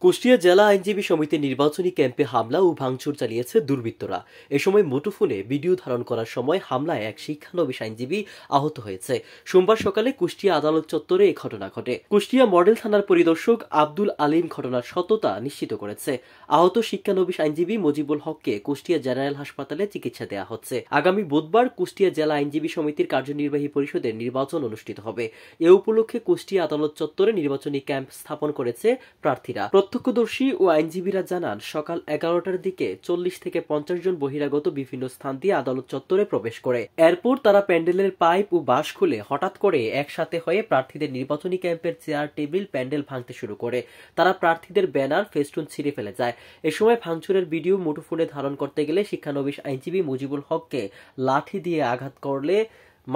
কুষ্টিয়া জেলা আইনজীবী সমিতির নির্বাচনী ক্যাম্পে হামলা ও ভাঙচুর চালিয়েছে দুর্বৃত্তরা। এ সময় মুঠোফোনে ভিডিও ধারণ করার সময় হামলায় এক শিক্ষানবিশ আইনজীবী আহত হয়েছে। সোমবার সকালে কুষ্টিয়া আদালত চত্বরে এই ঘটনা ঘটে। কুষ্টিয়া মডেল থানার পরিদর্শক আব্দুল আলিম ঘটনার সত্যতা নিশ্চিত করেছে। আহত শিক্ষানবিশ আইনজীবী মজিবুল হককে কুষ্টিয়া জেনারেল হাসপাতালে চিকিৎসা দেওয়া হচ্ছে। আগামী বুধবার কুষ্টিয়া জেলা আইনজীবী সমিতির কার্যনির্বাহী পরিষদের নির্বাচন অনুষ্ঠিত হবে। এ উপলক্ষে কুষ্টিয়া আদালত চত্বরে নির্বাচনী ক্যাম্প স্থাপন করেছে প্রার্থীরা। প্রত্যক্ষদর্শী ও আইনজীবীরা জানান, সকাল 11টার দিকে 40 থেকে 50 জন বহিরাগত বিভিন্ন স্থান দিয়ে আদালত চত্বরে প্রবেশ করে। এরপর তারা প্যান্ডেলের পাইপ ও বাঁশ খুলে হঠাৎ করে একসাথে হয়ে প্রার্থীদের নির্বাচনী ক্যাম্পের চেয়ার, টেবিল, প্যান্ডেল ভাঙতে শুরু করে। তারা প্রার্থীদের ব্যানার, ফেস্টুন ছিঁড়ে ফেলে যায়। এ সময় ভাঙচুরের ভিডিও মুঠোফোনে ধারণ করতে গেলে শিক্ষানবিশ আইনজীবী মুজিবুল হককে লাঠি দিয়ে আঘাত করলে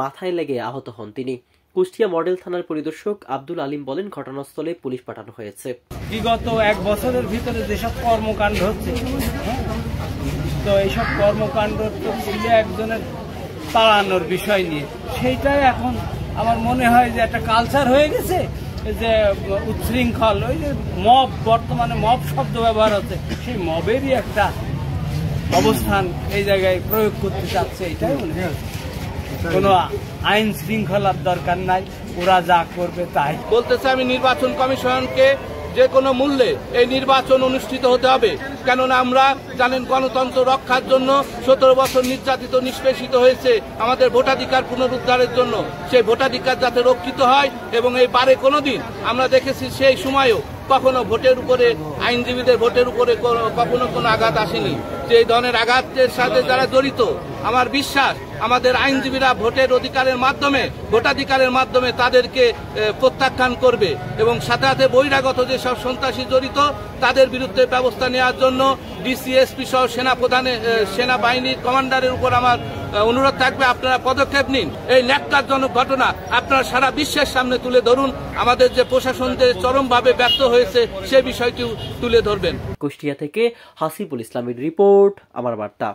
মাথায় লেগে আহত হন তিনি। কুষ্টিয়া মডেল থানার পরিদর্শক আব্দুল আলিম বলেন, ঘটনাস্থলে পুলিশ পাঠানো হয়েছে। বিগত 1 বছরের ভিতরে যেসব কর্মকাণ্ড হচ্ছে, তো এইসব কর্মকাণ্ড তো ছিল একজনের পালানোর বিষয় নিয়ে, সেইটাই এখন আমার মনে হয় যে একটা কালচার হয়ে গেছে, যে উচ্ছৃঙ্খল, ওই যে মব, বর্তমানে মব শব্দ ব্যবহার হচ্ছে, সেই মবেরই একটা অবস্থান এই জায়গায় প্রয়োগ করতে চাচ্ছে। এটাই মনে হয়, কোনো আইন শৃঙ্খলার দরকার নাই, ওরা যা করবে তাই বলতেছে। আমি নির্বাচন কমিশনকে যে কোনো মূল্যে এই নির্বাচন অনুষ্ঠিত হতে হবে, কেননা আমরা জানেন গণতন্ত্র রক্ষার জন্য 17 বছর নির্যাতিত নিষ্পেষিত হয়েছে আমাদের ভোটাধিকার পুনরুদ্ধারের জন্য। সেই ভোটাধিকার যাতে রক্ষিত হয়, এবং এই বারে কোনোদিন আমরা দেখেছি সেই সময়েও কখনো ভোটের উপরে, আইনজীবীদের ভোটের উপরে কখনো কোনো আঘাত আসেনি। যে এই ধরনের আঘাতের সাথে যারা জড়িত, আমার বিশ্বাস আমাদের আইনজীবীরা ভোটের অধিকারের মাধ্যমে, ভোটাধিকারের মাধ্যমে তাদেরকে প্রত্যাখ্যান করবে, এবং সাথে সাথে বহিরাগত যেসব সন্ত্রাসী জড়িত তাদের বিরুদ্ধে ব্যবস্থা নেওয়ার জন্য ডিসিএসপি সহ সেনাবাহিনীর কমান্ডারের উপর আমার অনুরোধ থাকবে, আপনারা পদক্ষেপ নিন। এই ন্যাক্কারজনক ঘটনা আপনারা সারা বিশ্বের সামনে তুলে ধরুন। আমাদের যে প্রশাসন যে চরমভাবে ব্যর্থ হয়েছে সে বিষয়টিও তুলে ধরবেন। কুষ্টিয়া থেকে হাসিবুল ইসলামের রিপোর্ট, আমার বার্তা।